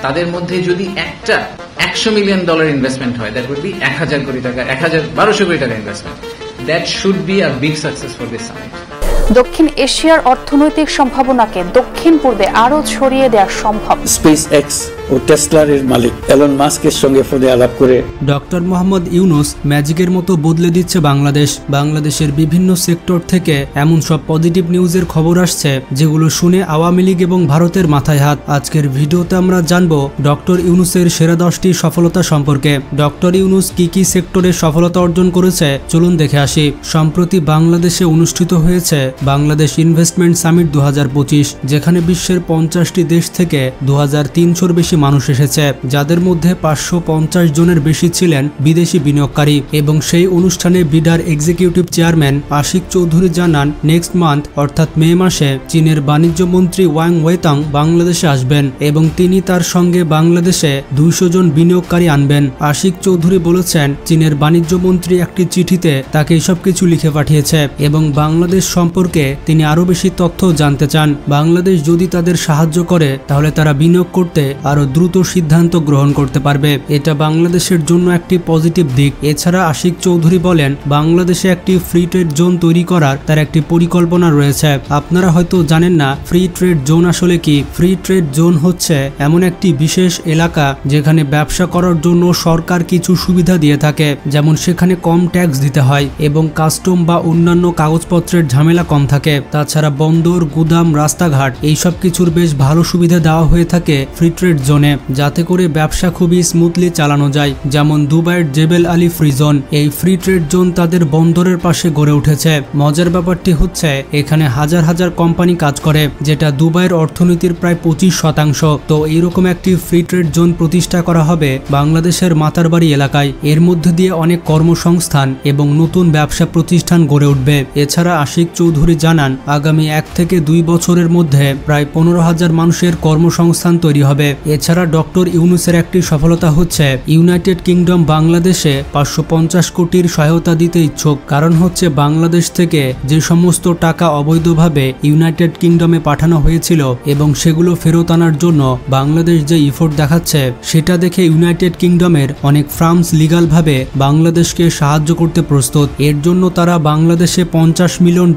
তাদের মধ্যে যদি একটা $100 মিলিয়ন ইনভেস্টমেন্ট হয়, দ্যাট উড বি 1000 কোটি টাকা, 1200 কোটি টাকা investment. That should be a big success for this summit. দক্ষিণ এশিয়ার অর্থনৈতিক সম্ভাবনাকে দক্ষিণ পূর্বে আরো ছড়িয়ে দেওয়া সম্ভব। স্পেস এক্স ও টেসলার মালিক এলন মাস্কের সঙ্গে ফোনে আলাপ করে ডক্টর মোহাম্মদ ইউনুস ম্যাজিকের মতো বদলে দিচ্ছে বাংলাদেশ। বাংলাদেশের বিভিন্ন সেক্টর থেকে এমন সব পজিটিভ নিউজের খবর আসছে যেগুলো শুনে আওয়ামী লীগ এবং ভারতের মাথায় হাত। আজকের ভিডিওতে আমরা জানবো ডক্টর ইউনুসের সেরা 10টি সফলতা সম্পর্কে। ডক্টর ইউনুস কি কি সেক্টরে সফলতা অর্জন করেছে চলুন দেখে আসি। সম্প্রতি বাংলাদেশে অনুষ্ঠিত হয়েছে বাংলাদেশ ইনভেস্টমেন্ট সামিট 2025, যেখানে বিশ্বের 50টি দেশ থেকে 2300-র বেশি মানুষ এসেছে, যাদের মধ্যে 550 জনের বেশি ছিলেন বিদেশি বিনিয়োগকারী। এবং সেই অনুষ্ঠানে বিডার এক্সিকিউটিভ চেয়ারম্যান আশিক চৌধুরী জানান নেক্সট মান্থ অর্থাৎ মে মাসে চীনের বাণিজ্য মন্ত্রী ওয়াং ওয়েতাং বাংলাদেশে আসবেন এবং তিনি তার সঙ্গে বাংলাদেশে 200 জন বিনিয়োগকারী আনবেন। আশিক চৌধুরী বলেছেন চীনের বাণিজ্য মন্ত্রী একটি চিঠিতে তাকে এসব কিছু লিখে পাঠিয়েছে এবং বাংলাদেশ সম্পর্কে তিনি আরো বেশি তথ্য জানতে চান। বাংলাদেশ যদি তাদের সাহায্য করে তাহলে তারা বিনিয়োগ করতে আরো দ্রুত সিদ্ধান্ত গ্রহণ করতে পারবে। এটা বাংলাদেশের জন্য একটি পজিটিভ দিক। এছাড়া আশিক চৌধুরী বলেন বাংলাদেশে একটি ফ্রি ট্রেড জোন তৈরি করার তার একটি পরিকল্পনা রয়েছে। আপনারা হয়তো জানেন না ফ্রি ট্রেড জোন আসলে কি। ফ্রি ট্রেড জোন হচ্ছে এমন একটি বিশেষ এলাকা যেখানে ব্যবসা করার জন্য সরকার কিছু সুবিধা দিয়ে থাকে, যেমন সেখানে কম ট্যাক্স দিতে হয় এবং কাস্টম বা অন্যান্য কাগজপত্রের ঝামেলা কম থাকে। তাছাড়া বন্দর, গুদাম, রাস্তাঘাট এইসব কিছুর বেশ ভালো সুবিধা দেওয়া হয়ে থাকে ফ্রি ট্রেড জোনে, যাতে করে ব্যবসা খুবই স্মুথলি চালানো যায়। যেমন দুবাইয়ের জেবেল আলী ফ্রি জোন, এই ফ্রি ট্রেড জোন তাদের বন্দরের পাশে গড়ে উঠেছে। মজার ব্যাপারটি হচ্ছে এখানে হাজার হাজার কোম্পানি কাজ করে, যেটা দুবাইয়ের অর্থনীতির প্রায় 25%। তো এইরকম একটি ফ্রি ট্রেড জোন প্রতিষ্ঠা করা হবে বাংলাদেশের মাতারবাড়ি এলাকায়। এর মধ্যে দিয়ে অনেক কর্মসংস্থান এবং নতুন ব্যবসা প্রতিষ্ঠান গড়ে উঠবে। এছাড়া আশিক চৌধুরী জানান আগামী 1 থেকে 2 বছরের মধ্যে প্রায় 15,000 মানুষের কর্মসংস্থান তৈরি হবে। এছাড়া ডক্টর ইউনুসের একটি সফলতা হচ্ছে ইউনাইটেড কিংডম বাংলাদেশে 550 কোটির সহায়তা দিতে ইচ্ছুক। কারণ হচ্ছে বাংলাদেশ থেকে যে সমস্ত টাকা অবৈধভাবে ইউনাইটেড কিংডমে পাঠানো হয়েছিল এবং সেগুলো ফেরত আনার জন্য বাংলাদেশ যে ইফোর্ট দেখাচ্ছে, সেটা দেখে ইউনাইটেড কিংডমের অনেক ফার্মস লিগালভাবে বাংলাদেশকে সাহায্য করতে প্রস্তুত। এর জন্য তারা বাংলাদেশে $50 মিলিয়ন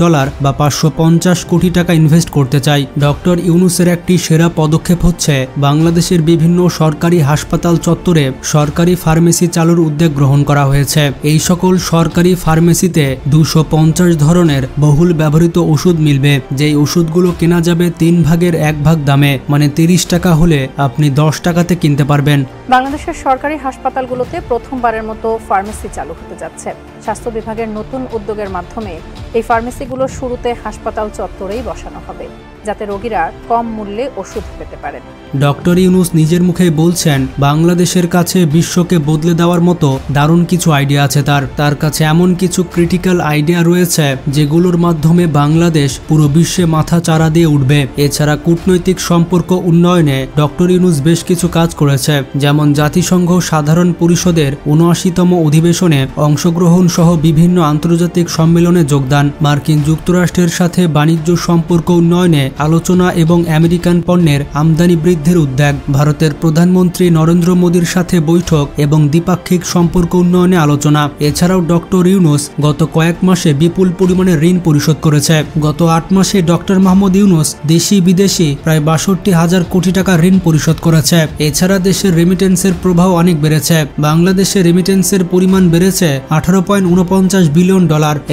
বা 550 কোটি টাকা ইনভেস্ট করতে চায়। ডক্টর ইউনুসের একটি সেরা পদক্ষেপ হচ্ছে বাংলাদেশের বিভিন্ন সরকারি হাসপাতাল চত্বরে সরকারি ফার্মেসি চালুর উদ্যোগ গ্রহণ করা হয়েছে। এই সকল সরকারি ফার্মেসিতে 250 ধরনের বহুল ব্যবহৃত ওষুধ মিলবে, যেই ওষুধগুলো কেনা যাবে 3 ভাগের 1 ভাগ দামে, মানে 30 টাকা হলে আপনি 10 টাকাতে কিনতে পারবেন। বাংলাদেশের সরকারি হাসপাতালগুলোতে প্রথমবারের মতো ফার্মেসি চালু হতে যাচ্ছে। স্বাস্থ্য বিভাগের নতুন উদ্যোগের মাধ্যমে এই ফার্মেসিগুলো শুরুতে হাসপাতাল চত্বরেই বসানো হবে, যাতে রোগীরা কম মূল্যে ওষুধ পেতে পারেন। ডক্টর ইউনুস নিজের মুখে বলছেন বাংলাদেশের কাছে বিশ্বকে বদলে দেওয়ার মতো দারুণ কিছু আইডিয়া আছে। তার কাছে এমন কিছু ক্রিটিক্যাল আইডিয়া রয়েছে যেগুলোর মাধ্যমে বাংলাদেশ পুরো বিশ্বে মাথা চাড়া দিয়ে উঠবে। এছাড়া কূটনৈতিক সম্পর্ক উন্নয়নে ডক্টর ইউনুস বেশ কিছু কাজ করেছে, যেমন জাতিসংঘ সাধারণ পরিষদের 79তম অধিবেশনে অংশগ্রহণ সহ বিভিন্ন আন্তর্জাতিক সম্মেলনে যোগদান, মার্কিন যুক্তরাষ্ট্রের সাথে বাণিজ্য সম্পর্ক উন্নয়নে আলোচনা এবং আমেরিকান পণ্যের আমদানি বৃদ্ধির উদ্যোগ, ভারতের প্রধানমন্ত্রী নরেন্দ্র মোদীর সাথে বৈঠক এবং দ্বিপাক্ষিক সম্পর্ক উন্নয়নে আলোচনা। এছাড়াও ডক্টর ইউনুস গত কয়েক মাসে বিপুল পরিমাণে ঋণ পরিশোধ করেছে। গত 8 মাসে ডক্টর মোহাম্মদ ইউনুস দেশি বিদেশি প্রায় 62,000 কোটি টাকা ঋণ পরিশোধ করেছে। এছাড়া দেশের রেমিটেন্সের প্রভাব অনেক বেড়েছে। বাংলাদেশে রেমিটেন্সের পরিমাণ বেড়েছে $18.49 বিলিয়ন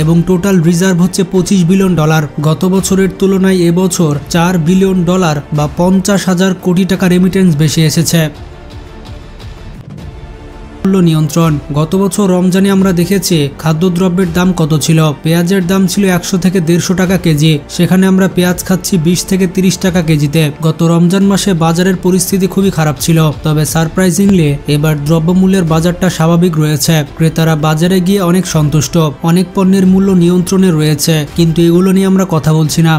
এবং টোটাল রিজার্ভ হচ্ছে $25 বিলিয়ন। গত বছরের তুলনায় এবছর $4 বিলিয়ন বা 50,000 কোটি টাকা রেমিটেন্স বেশি এসেছে। মূল্য নিয়ন্ত্রণ। গত বছর রমজানে আমরা দেখেছি খাদ্যদ্রব্যের দাম কত ছিল। পেঁয়াজের দাম ছিল 100 থেকে 150 টাকা কেজি, সেখানে আমরা পেঁয়াজ খাচ্ছি 20 থেকে 30 টাকা কেজিতে। গত রমজান মাসে বাজারের পরিস্থিতি খুবই খারাপ ছিল, তবে সারপ্রাইজিংলি এবার দ্রব্যমূল্যের বাজারটা স্বাভাবিক রয়েছে। ক্রেতারা বাজারে গিয়ে অনেক সন্তুষ্ট। অনেক পণ্যের মূল্য নিয়ন্ত্রণে রয়েছে, কিন্তু এগুলো নিয়ে আমরা কথা বলছি না।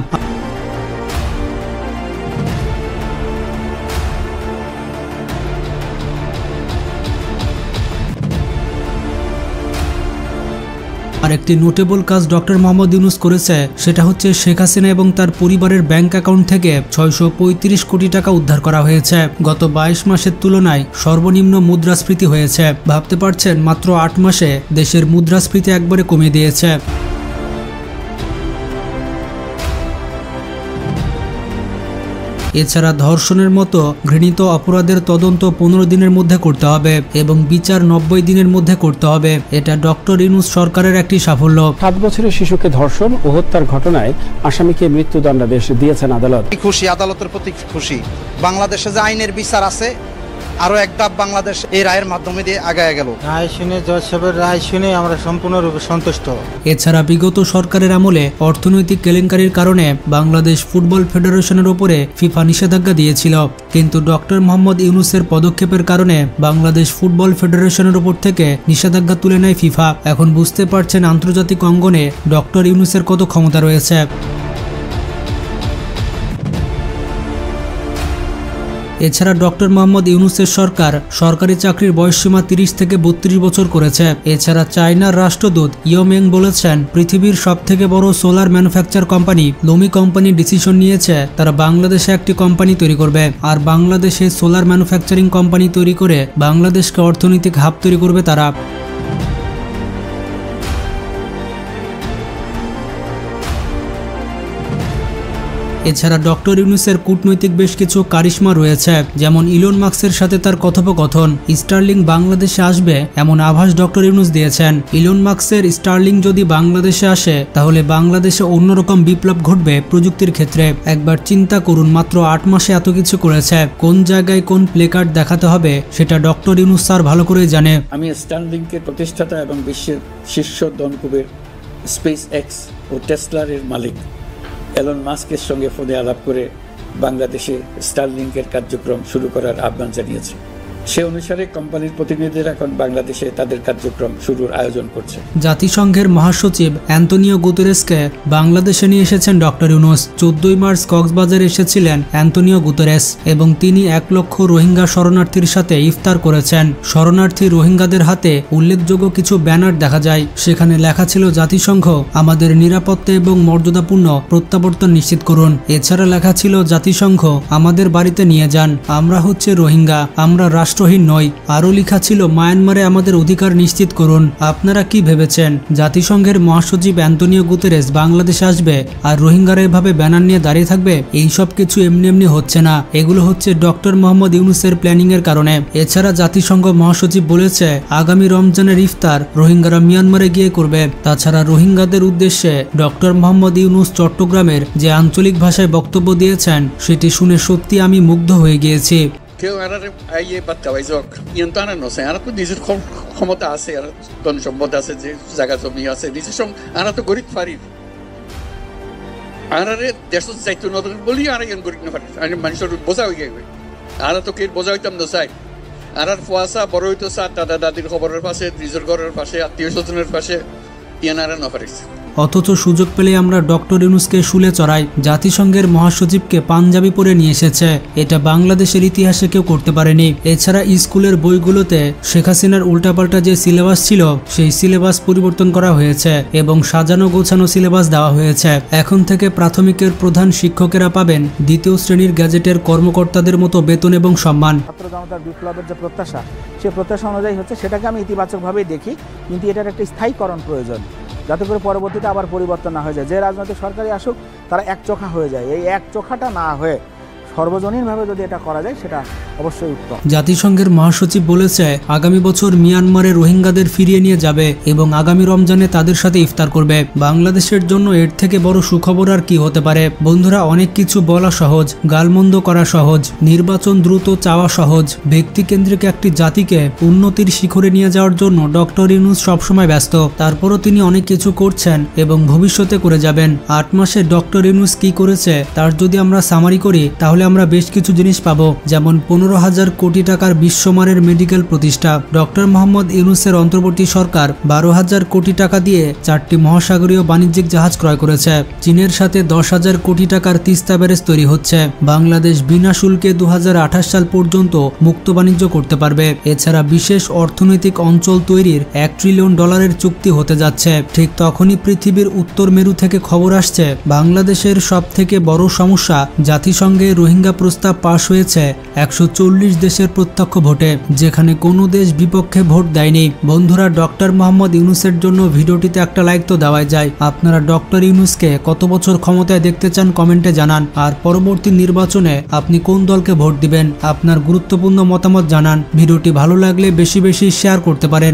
আর একটি নোটেবল কাজ ডক্টর মোহাম্মদ ইউনূস করেছে, সেটা হচ্ছে শেখ হাসিনা এবং তার পরিবারের ব্যাংক অ্যাকাউন্ট থেকে 635 কোটি টাকা উদ্ধার করা হয়েছে। গত 22 মাসের তুলনায় সর্বনিম্ন মুদ্রাস্ফীতি হয়েছে। ভাবতে পারছেন, মাত্র 8 মাসে দেশের মুদ্রাস্ফীতি একবারে কমিয়ে দিয়েছে। এছাড়া ধর্ষণের মতো ঘৃণিত অপরাধের তদন্ত 15 দিনের মধ্যে করতে হবে এবং বিচার 90 দিনের মধ্যে করতে হবে। এটা ডক্টর ইউনূস সরকারের একটি সাফল্য। 7 বছরের শিশুকে ধর্ষণ ও হত্যার ঘটনায় আসামিকে মৃত্যুদণ্ডাদেশ দিয়েছেন আদালত। খুশি, আদালতের প্রতি খুশি। বাংলাদেশে যে আইনের বিচার আছে, আরো এক ধাপ বাংলাদেশ এই রায়ের মাধ্যমে দিয়ে আগায় গেল। রায় শুনে, জজ সাহেবের রায় শুনে আমরা সম্পূর্ণরূপে সন্তুষ্ট। এছাড়া বিগত সরকারের আমলে অর্থনৈতিক কেলেঙ্কারির কারণে বাংলাদেশ ফুটবল ফেডারেশনের উপরে ফিফা নিষেধাজ্ঞা দিয়েছিল, কিন্তু ডক্টর মোহাম্মদ ইউনূসের পদক্ষেপের কারণে বাংলাদেশ ফুটবল ফেডারেশনের উপর থেকে নিষেধাজ্ঞা তুলে নেয় ফিফা। এখন বুঝতে পারছেন আন্তর্জাতিক অঙ্গনে ডক্টর ইউনূসের কত ক্ষমতা রয়েছে। এছাড়া ডক্টর মোহাম্মদ ইউনূসের সরকার সরকারি চাকরির বয়সসীমা 30 থেকে 32 বছর করেছে। এছাড়া চায়নার রাষ্ট্রদূত ইয়ো মেং বলেছেন, পৃথিবীর সবথেকে বড় solar manufacture company loamy company decision নিয়েছে তারা বাংলাদেশে একটি কোম্পানি তৈরি করবে, আর বাংলাদেশে সোলার ম্যানুফ্যাকচারিং কোম্পানি তৈরি করে বাংলাদেশকে অর্থনৈতিক হাব তৈরি করবে তারা। এছাড়া ডক্টর ইউনূসের কূটনৈতিক বেশ কিছু কারিশমা রয়েছে, যেমন ইলন মাস্কের সাথে তার কথোপকথন। স্টারলিং বাংলাদেশে আসবে এমন আভাস ডক্টর ইউনূস দিয়েছেন। ইলন মাস্কের স্টারলিং যদি বাংলাদেশে আসে তাহলে বাংলাদেশে অন্যরকম বিপ্লব ঘটবে প্রযুক্তির ক্ষেত্রে। একবার চিন্তা করুন, মাত্র 8 মাসে এত কিছু করেছে। কোন জায়গায় কোন প্লেকার্ড দেখাতে হবে সেটা ডক্টর ইউনূস স্যার ভালো করেই জানে। আমি স্টারলিংকের প্রতিষ্ঠাতা এবং বিশ্বের শীর্ষ ধনকুবের স্পেস এক্স ও টেসলার মালিক এলন মাস্কের সঙ্গে ফোনে আলাপ করে বাংলাদেশে স্টারলিংকের কার্যক্রম শুরু করার আহ্বান জানিয়েছে। সে অনুসারে কোম্পানির প্রতিনিধিরা এখন বাংলাদেশে তাদের কার্যক্রম শুরুর আয়োজন করছে। জাতিসংঘের মহাসচিব অ্যান্তোনিও গুতেরেসকে বাংলাদেশে নিয়ে এসেছেন ডক্টর ইউনূস। 14 মার্চ কক্সবাজারে এসেছিলেন অ্যান্তোনিও গুতেরেস এবং তিনি 1 লক্ষ রোহিঙ্গা শরণার্থীর সাথে ইফতার করেছেন। শরণার্থী রোহিঙ্গাদের হাতে উল্লেখযোগ্য কিছু ব্যানার দেখা যায়, সেখানে লেখা ছিল, জাতিসংঘ আমাদের নিরাপত্তা এবং মর্যাদাপূর্ণ প্রত্যাবর্তন নিশ্চিত করুন। এছাড়া লেখা ছিল, জাতিসংঘ আমাদের বাড়িতে নিয়ে যান, আমরা হচ্ছে রোহিঙ্গা, আমরা রাষ্ট্রহীন নই। আরও লেখা ছিল, মায়ানমারে আমাদের অধিকার নিশ্চিত করুন। আপনারা কি ভেবেছেন জাতিসংঘের মহাসচিব অ্যান্তোনিও গুতেরেস বাংলাদেশে আসবে আর রোহিঙ্গারা এভাবে ব্যানার নিয়ে দাঁড়িয়ে থাকবে? এই সব কিছু এমনি এমনি হচ্ছে না, এগুলো হচ্ছে ডক্টর মোহাম্মদ ইউনূসের প্ল্যানিং এর কারণে। এছাড়া জাতিসংঘ মহাসচিব বলেছে, আগামী রমজানের ইফতার রোহিঙ্গারা মিয়ানমারে গিয়ে করবে। তাছাড়া রোহিঙ্গাদের উদ্দেশ্যে ডক্টর মোহাম্মদ ইউনূস চট্টগ্রামের যে আঞ্চলিক ভাষায় বক্তব্য দিয়েছেন সেটি শুনে সত্যি আমি মুগ্ধ হয়ে গিয়েছি। কেউ নিজের ক্ষমতা আছে, ধন সম্পদ আছে, যে জায়গা জমি আছে, নিজের আরা তো গরিব পারি আরে দেশ চাইতো নতুন বলি আর গরিব না পারি মানুষের বোঝা হয়ে গেবে। আরা তো কে বোঝা হইতাম না চাই, আর ফুয়াশা বড় হইতো চা দাদা দাদির খবরের পাশে, নিজের ঘরের পাশে, আত্মীয় স্বজনের পাশে ইয়ানারা না পারিস। অথচ সুযোগ পেলে আমরা ডক্টর ইউনূসকে শুলে চড়াই। জাতিসংঘের মহাসচিবকে পাঞ্জাবি পরে নিয়ে এসেছে, এটা বাংলাদেশের ইতিহাসে কেউ করতে পারেনি। এছাড়া স্কুলের বইগুলোতে শেখ হাসিনার উল্টাপাল্টা যে সিলেবাস ছিল সেই সিলেবাস পরিবর্তন করা হয়েছে এবং সাজানো গোছানো সিলেবাস দেওয়া হয়েছে। এখন থেকে প্রাথমিকের প্রধান শিক্ষকেরা পাবেন 2য় শ্রেণীর গ্যাজেটের কর্মকর্তাদের মতো বেতন এবং সম্মান। ছাত্র জনতার বিপ্লবের যে প্রত্যাশা, সে প্রত্যাশা অনুযায়ী হচ্ছে, সেটাকে আমি ইতিবাচকভাবেই দেখি, কিন্তু এটার একটা স্থায়ীকরণ প্রয়োজন, যাতে করে পরবর্তীতে আবার পরিবর্তন না হয়ে যায়। যে রাজনৈতিক সরকারই আসুক তারা একচোখা হয়ে যায়, এই একচোখাটা না হয়ে সর্বজনীনভাবে যদি এটা করা যায় সেটা অবশ্যই উত্তম। জাতিসংঘের মহাসচিব বলেছে, আগামী বছর মিয়ানমারে রোহিঙ্গাদের ফিরিয়ে নিয়ে যাবে এবং আগামী রমজানে তাদের সাথে ইফতার করবে। বাংলাদেশের জন্য এর থেকে বড় সুখবর আর কি হতে পারে? বন্ধুরা, অনেক কিছু বলা সহজ, গালমন্দ করা সহজ, নির্বাচন দ্রুত চাওয়া সহজ, ব্যক্তিকেন্দ্রিক একটি জাতিকে উন্নতির শিখরে নিয়ে যাওয়ার জন্য ডক্টর ইউনূস সবসময় ব্যস্ত। তারপরও তিনি অনেক কিছু করছেন এবং ভবিষ্যতে করে যাবেন। 8 মাসে ডক্টর ইউনূস কি করেছে তার যদি আমরা সামারি করি তাহলে তাহলে আমরা বেশ কিছু জিনিস পাবো, যেমন 15,000 কোটি টাকার বিশ্বমানের মেডিকেল প্রতিষ্ঠা। ডক্টর মোহাম্মদ ইউনূসের অন্তর্বর্তী সরকার 12,000 কোটি টাকা দিয়ে 4টি মহাসাগরীয় বাণিজ্যিক জাহাজ ক্রয় করেছে। চীনের সাথে 10,000 কোটি টাকার তিস্তা ব্যারেজ তৈরি হচ্ছে। বাংলাদেশ বিনা শুল্কে 2028 সাল পর্যন্ত মুক্ত বাণিজ্য করতে পারবে। এছাড়া বিশেষ অর্থনৈতিক অঞ্চল তৈরির $1 ট্রিলিয়ন চুক্তি হতে যাচ্ছে। ঠিক তখনই পৃথিবীর উত্তর মেরু থেকে খবর আসছে বাংলাদেশের সবথেকে বড় সমস্যা, জাতিসংঘে রোহিঙ্গা প্রস্তাব পাশ হয়েছে 140 দেশের প্রত্যক্ষ ভোটে, যেখানে কোনো দেশ বিপক্ষে ভোট দেয়নি। বন্ধুরা, ডক্টর মোহাম্মদ ইউনূসের জন্য ভিডিওটিতে একটা লাইক তো দেওয়াই যায়। আপনারা ডক্টর ইউনূসকে কত বছর ক্ষমতায় দেখতে চান কমেন্টে জানান। আর পরবর্তী নির্বাচনে আপনি কোন দলকে ভোট দিবেন আপনার গুরুত্বপূর্ণ মতামত জানান। ভিডিওটি ভালো লাগলে বেশি বেশি শেয়ার করতে পারেন।